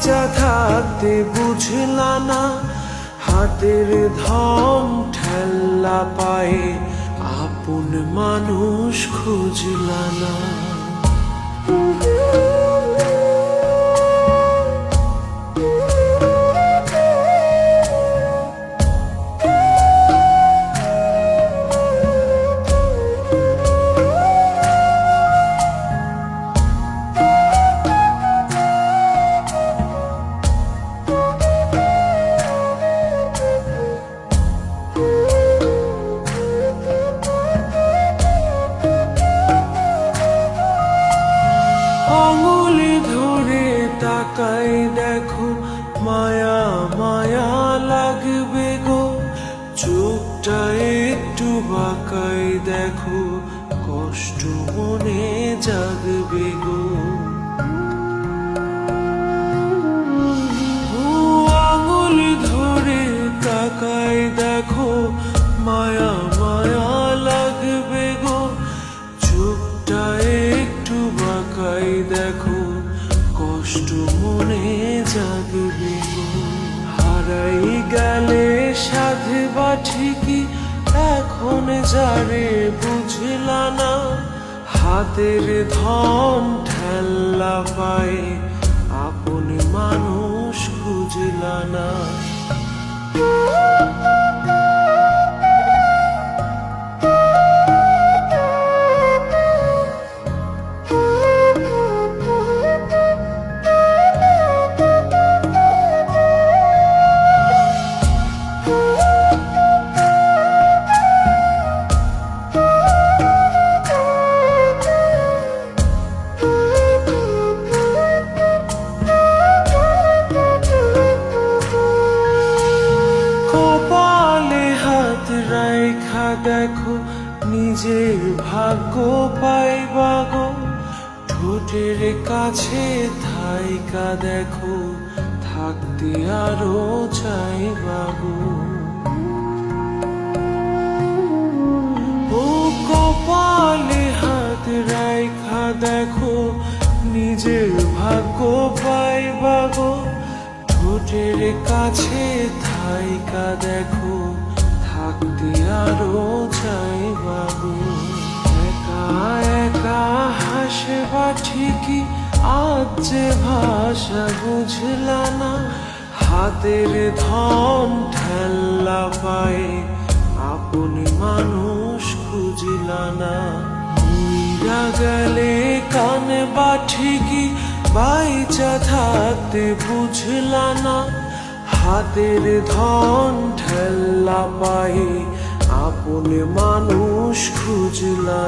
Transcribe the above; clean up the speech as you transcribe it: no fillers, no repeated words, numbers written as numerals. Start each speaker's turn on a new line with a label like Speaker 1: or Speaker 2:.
Speaker 1: বাইচা থাকতে বুঝলা না, হাতের ধন ঠেল্লা পায়ে আপন মানুষ খুঁজলা না। আঙুলি ধরে তাকাই দেখো, মায়া মায়া লাগবে গো, চোখটা একটু বাঁকাই দেখো, কষ্ট মনে জাগবে গো। আঙুলি ধরে তাকাই দেখো, মায়া মায়া লাগবে গো, চোখটা একটু বাঁকাই দেখো, কষ্ট মনে জাগবে গো। হারাই গেলে সাধে বা ঠিকই, এখন যারে বুঝলা না, হাতের ধন ঠেল্লা পায়ে আপন মানুষ খুঁজলা না। কপালে হাত রাইখা দেখো, নিজের ভাগ্য পাইবা গো, ঠোঁটের কাছে থাইকা দেখো, থাকতে আরো চাইবা গো। ও কপালে হাত রাইখা দেখো, নিজের ভাগ্য পাইবা গো, ঠোঁটের কাছে থাইকা দেখো, থাকতে আরো চাইবা গো। একা একা হাসবা ঠিকই, আজ যে ভাষা বুঝলা না, হাতের ধন ঠেল্লা পায়ে আপন মানুষ খুঁজলা না। উইরা গেলে কানে বা ঠিকই, বাইচা থাকতে বুঝলা না, হাতের ধন ঠেল্লা পায়ে আপন মানুষ খুঁজলা।